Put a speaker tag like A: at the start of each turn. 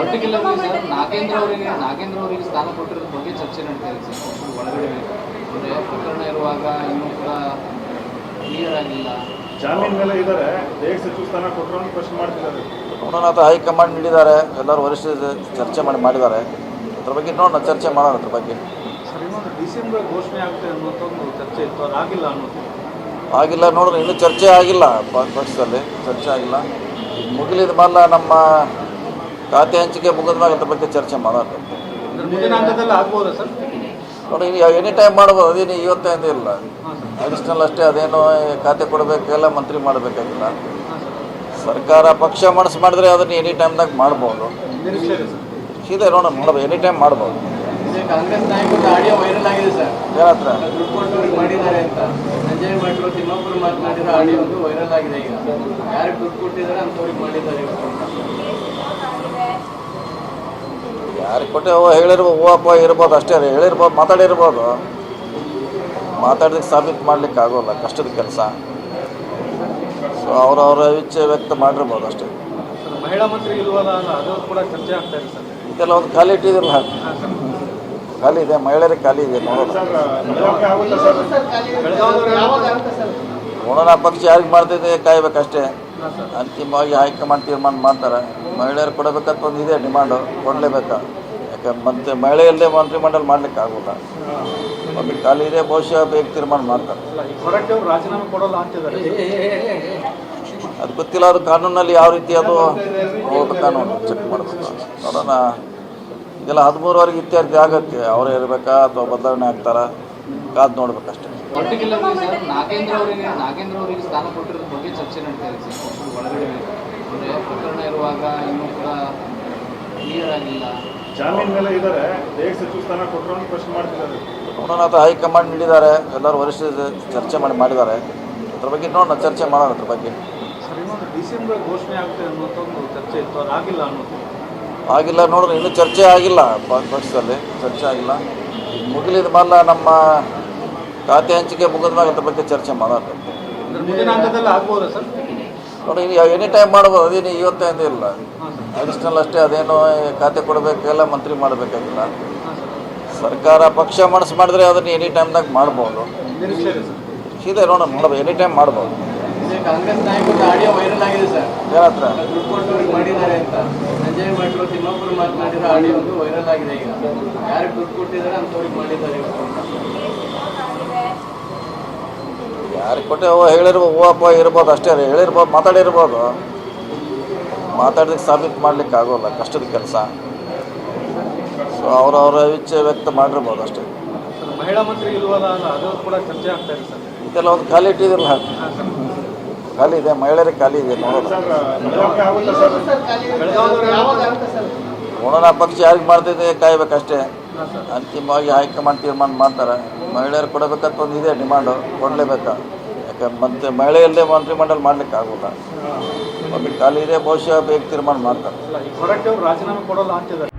A: Particularly sir Nagendra ಅವರಿಗೆ ಸ್ಥಾನ ಕೊಟ್ಟಿರೋದ್ರ ಬಗ್ಗೆ ಚರ್ಚೆ ನಡೀತಾ ಇದೆ ಸರ್ ಪಕ್ಷದ ಒಳಗಡೆ. ಅಂದರೆ ಪ್ರಕರಣ ಇರುವಾಗ ಇನ್ನೂ ಕೂಡ ಕ್ಲಿಯರ್ ಆಗಿಲ್ಲ.
B: ಜಾಮೀನ್ ಮೇಲೆ ಇದ್ದಾರೆ, ಹೇಗೆ ಸಚಿವ ಸ್ಥಾನ ಕೊಟ್ಟರು ಅಂತ ಪ್ರಶ್ನೆ ಮಾಡ್ತಿದ್ದಾರೆ.
C: ನೋಡೋಣ, ಅದು ಹೈಕಮಾಂಡ್ ನೀಡಿದ್ದಾರೆ, ಎಲ್ಲರೂ ವರಿಷ್ಠರು ಚರ್ಚೆ ಮಾಡಿದ್ದಾರೆ. ಅದ್ರ ಬಗ್ಗೆ ನೋಡೋಣ, ಚರ್ಚೆ ಮಾಡೋಣ ಅದ್ರ ಬಗ್ಗೆ.
B: ಸರ್, ಇನ್ನೊಂದು ಡಿಸೆಂಬರ್ ಘೋಷಣೆ ಆಗುತ್ತೆ ಅನ್ನೋದೊಂದು ಚರ್ಚೆ ಇತ್ತು, ಅದು ಆಗಿಲ್ಲ ಅನ್ನೋದು.
C: ಆಗಿಲ್ಲ ನೋಡೋಣ, ಇನ್ನೂ ಚರ್ಚೆ ಆಗಿಲ್ಲ, ಪಕ್ಷದಲ್ಲಿ ಚರ್ಚೆ ಆಗಿಲ್ಲ. ಮುಗಿಲಿದ ಮೇಲೆ ನಮ್ಮ ಖಾತೆ ಹಂಚಿಕೆ ಮುಗಿದ ಮೇಲೆ ಅದ್ರ ಬಗ್ಗೆ ಚರ್ಚೆ ಮಾಡೋಣ.
B: ಮುಂದಿನ ಹಂತದಲ್ಲಿ ಆಗ್ಬೋದಾ ಸರ್?
C: ನೋಡಿ, ಎನಿ ಟೈಮ್ ಮಾಡ್ಬೋದು, ಅದೇನು ಇವತ್ತೇನು ಇಲ್ಲ. ಅಡಿಷ್ನಲ್ ಅಷ್ಟೇ, ಅದೇನು ಖಾತೆ ಕೊಡಬೇಕಿಲ್ಲ, ಮಂತ್ರಿ ಮಾಡಬೇಕಾಗಿಲ್ಲ. ಸರ್ಕಾರ ಪಕ್ಷ ಮನಸ್ಸು ಮಾಡಿದ್ರೆ ಅದನ್ನು ಎನಿ ಟೈಮ್ದಾಗ ಮಾಡ್ಬೋದು. ಇದೆ ನೋಡೋಣ, ಎನಿ ಟೈಮ್ ಮಾಡ್ಬೋದು.
A: ಕಾಂಗ್ರೆಸ್ ನಾಯಕರ ಆಡಿಯೋ ವೈರಲ್ ಆಗಿದೆ ಸರ್.
C: ಏನತ್ರ
A: ದುಡ್ಡು ಕೊಟ್ಟವ್ರಿಗೆ ಮಾಡಿದ್ದಾರೆ ಅಂತ ಸಂಜಯ್ ಭಟ್ರು ತಿಮ್ಮಪ್ಪರು ಮಾತನಾಡಿರೋ ಆಡಿಯೋ ಒಂದು ವೈರಲ್ ಆಗಿದೆ. ಈಗ ಯಾರಿಗೆ ದುಡ್ಡು ಕೊಟ್ಟಿದ್ದಾರೆ ಅಂಥವ್ರಿಗೆ ಮಾಡಿದ್ದಾರೆ ಇವತ್ತು ಅಂತ.
C: ಯಾರಿಗೆ ಕೊಟ್ಟೆ ಹೇಳಿರ್ಬೋದು, ಹೂವಪ್ಪ ಇರ್ಬೋದು, ಅಷ್ಟೇ ಹೇಳಿರ್ಬೋದು, ಮಾತಾಡಿರ್ಬೋದು. ಮಾತಾಡಿದಕ್ಕೆ ಸಾಬೀತು ಮಾಡ್ಲಿಕ್ಕೆ ಆಗೋಲ್ಲ, ಕಷ್ಟದ ಕೆಲಸ. ಸೊ ಅವರವರ ಇಚ್ಛೆ ವ್ಯಕ್ತ ಮಾಡಿರ್ಬೋದು ಅಷ್ಟೇ.
B: ಮಹಿಳಾ ಮಂತ್ರಿ ಇಲ್ವಲ್ಲ, ಅದು ಕೂಡ ಚರ್ಚೆ ಆಗ್ತಾ ಇದೆ ಸರ್.
C: ಇದೆಲ್ಲ ಒಂದು ಖಾಲಿ ಇಟ್ಟಿದಿರಲ್ಲ, ಖಾಲಿ ಇದೆ, ಮಹಿಳೆಯರಿಗೆ ಖಾಲಿ ಇದೆ. ನೋಡೋಣ, ಪಕ್ಷ ಯಾರಿಗೆ ಮಾಡ್ತಿದೆ ಕಾಯ್ಬೇಕಷ್ಟೇ. ಅಂತಿಮವಾಗಿ ಹೈಕಮಾಂಡ್ ತೀರ್ಮಾನ ಮಾಡ್ತಾರೆ. ಮಹಿಳೆಯರು ಕೊಡಬೇಕಂತ ಒಂದು ಇದೆ ಡಿಮಾಂಡು, ಕೊಡಲೇಬೇಕಾ. ಯಾಕೆ ಮತ್ತೆ ಮಹಿಳೆ ಇಲ್ಲದೆ ಮಂತ್ರಿಮಂಡಲ ಮಾಡ್ಲಿಕ್ಕೆ ಆಗೋಲ್ಲ. ಒಂದು ಖಾಲಿ ಇದೆ, ಬಹುಶಃ ಬೇಗ ತೀರ್ಮಾನ ಮಾಡ್ತಾರೆ.
B: ರಾಜೀನಾಮೆ ಕೊಡೋಲ್ಲ ಅಂತಿದ್ದಾರೆ.
C: ಅದು ಗೊತ್ತಿಲ್ಲ, ಅದು ಕಾನೂನಲ್ಲಿ ಯಾವ ರೀತಿ ಅದು ಹೋಗ್ಬೇಕು, ಕಾನೂನು ಚೆಕ್ ಮಾಡಬೇಕು. ನೋಡೋಣ, ಇದೆಲ್ಲ 13ವರೆಗೆ ಇತ್ಯರ್ಥ ಆಗುತ್ತೆ. ಅವರೇ ಇರಬೇಕಾ ಅಥವಾ ಬದಲಾವಣೆ ಆಗ್ತಾರಾ, ಕಾದು ನೋಡ್ಬೇಕಷ್ಟೇ.
A: ಪರ್ಟಿಕ್ಯುಲರ್ಲಿ ಸರ್ ನಾಗೇಂದ್ರ ಅವರಿಗೆ ಸ್ಥಾನ ಕೊಟ್ಟಿರೋದ್ರ ಬಗ್ಗೆ ಚರ್ಚೆ ನಡೀತಾ ಇದೆ ಸರ್ ಪಕ್ಷದ ಒಳಗಡೆ. ಅಂದರೆ ಪ್ರಕರಣ ಇರುವಾಗ ಇನ್ನೂ ಕೂಡ ಕ್ಲಿಯರ್ ಆಗಿಲ್ಲ.
B: ಜಾಮೀನ್ ಮೇಲೆ ಇದ್ದಾರೆ, ಹೇಗೆ ಸಚಿವ ಸ್ಥಾನ ಕೊಟ್ಟರು ಅಂತ ಪ್ರಶ್ನೆ ಮಾಡ್ತಿದ್ದಾರೆ.
C: ನೋಡೋಣ, ಅದು ಹೈಕಮಾಂಡ್ ನೀಡಿದ್ದಾರೆ, ಎಲ್ಲರೂ ವರಿಷ್ಠರು ಚರ್ಚೆ ಮಾಡಿದ್ದಾರೆ. ಅದ್ರ ಬಗ್ಗೆ ನೋಡೋಣ, ಚರ್ಚೆ ಮಾಡೋಣ ಅದ್ರ ಬಗ್ಗೆ.
B: ಸರ್, ಇನ್ನೊಂದು ಡಿಸೆಂಬರ್ ಘೋಷಣೆ ಆಗುತ್ತೆ ಅನ್ನೋದೊಂದು ಚರ್ಚೆ ಇತ್ತು, ಅದು ಆಗಿಲ್ಲ ಅನ್ನೋದು.
C: ಆಗಿಲ್ಲ ನೋಡೋಣ, ಇನ್ನೂ ಚರ್ಚೆ ಆಗಿಲ್ಲ, ಪಕ್ಷದಲ್ಲಿ ಚರ್ಚೆ ಆಗಿಲ್ಲ. ಮುಗಿಲಿದ ಮೇಲೆ ನಮ್ಮ ಖಾತೆ ಹಂಚಿಕೆ ಮುಗಿದ ಮೇಲೆ ಅದ್ರ ಬಗ್ಗೆ ಚರ್ಚೆ ಮಾಡೋಣ.
B: ಮುಂದಿನ ಹಂತದಲ್ಲಿ ಆಗ್ಬೋದಾ ಸರ್?
C: ನೋಡಿ, ಎನಿ ಟೈಮ್ ಮಾಡ್ಬೋದು, ಅದೇನು ಇವತ್ತೇನು ಇಲ್ಲ. ಅಡಿಷ್ನಲ್ ಅಷ್ಟೇ, ಅದೇನು ಖಾತೆ ಕೊಡಬೇಕಿಲ್ಲ, ಮಂತ್ರಿ ಮಾಡಬೇಕಾಗಿಲ್ಲ. ಸರ್ಕಾರ ಪಕ್ಷ ಮನಸ್ಸು ಮಾಡಿದ್ರೆ ಅದನ್ನು ಎನಿ ಟೈಮ್ದಾಗ ಮಾಡ್ಬೋದು. ಇದೆ ನೋಡೋಣ, ಎನಿ ಟೈಮ್ ಮಾಡ್ಬೋದು.
A: ಕಾಂಗ್ರೆಸ್ ನಾಯಕರ ಆಡಿಯೋ ವೈರಲ್ ಆಗಿದೆ ಸರ್.
C: ಏನತ್ರ
A: ದುಡ್ಡು ಕೊಟ್ಟವ್ರಿಗೆ ಮಾಡಿದ್ದಾರೆ ಅಂತ ಸಂಜಯ್ ಭಟ್ರು ತಿಮ್ಮಪ್ಪರು ಮಾತನಾಡಿರೋ ಆಡಿಯೋ ಒಂದು ವೈರಲ್ ಆಗಿದೆ. ಈಗ ಯಾರಿಗೆ ದುಡ್ಡು ಕೊಟ್ಟಿದ್ದಾರೆ ಅಂಥವ್ರಿಗೆ ಮಾಡಿದ್ದಾರೆ ಇವತ್ತು ಅಂತ.
C: ಯಾರಿಗೆ ಕೊಟ್ಟೆ ಹೇಳಿರ್ಬೋದು, ಹೂವಪ್ಪ ಇರ್ಬೋದು, ಅಷ್ಟೇ ಹೇಳಿರ್ಬೋದು, ಮಾತಾಡಿರ್ಬೋದು. ಮಾತಾಡಿದಕ್ಕೆ ಸಾಬೀತು ಮಾಡ್ಲಿಕ್ಕೆ ಆಗೋಲ್ಲ, ಕಷ್ಟದ ಕೆಲಸ. ಸೊ ಅವರವರ ಇಚ್ಛೆ ವ್ಯಕ್ತ ಮಾಡಿರ್ಬೋದು ಅಷ್ಟೇ.
B: ಮಹಿಳಾ ಮಂತ್ರಿ ಇಲ್ವಲ್ಲ, ಅದು ಕೂಡ ಚರ್ಚೆ ಆಗ್ತಾ ಇದೆ ಸರ್.
C: ಇದೆಲ್ಲ ಒಂದು ಖಾಲಿ ಇಟ್ಟಿದಿರಲ್ಲ, ಖಾಲಿ ಇದೆ, ಮಹಿಳೆಯರಿಗೆ ಖಾಲಿ ಇದೆ. ನೋಡೋಣ, ಪಕ್ಷ ಯಾರಿಗೆ ಮಾಡ್ತಿದೆ ಕಾಯ್ಬೇಕಷ್ಟೇ. ಅಂತಿಮವಾಗಿ ಹೈಕಮಾಂಡ್ ತೀರ್ಮಾನ ಮಾಡ್ತಾರೆ. ಮಹಿಳೆಯರು ಕೊಡಬೇಕಂತ ಒಂದು ಇದೆ ಡಿಮಾಂಡು, ಕೊಡಲೇಬೇಕಾ. ಯಾಕೆ ಮತ್ತೆ ಮಹಿಳೆ ಇಲ್ಲದೆ ಮಂತ್ರಿಮಂಡಲ ಮಾಡ್ಲಿಕ್ಕೆ ಆಗೋಲ್ಲ. ಒಂದು ಖಾಲಿ ಇದೆ, ಬಹುಶಃ ಬೇಗ ತೀರ್ಮಾನ ಮಾಡ್ತಾರೆ.
B: ರಾಜೀನಾಮೆ ಕೊಡೋಲ್ಲ ಅಂತಿದ್ದಾರೆ.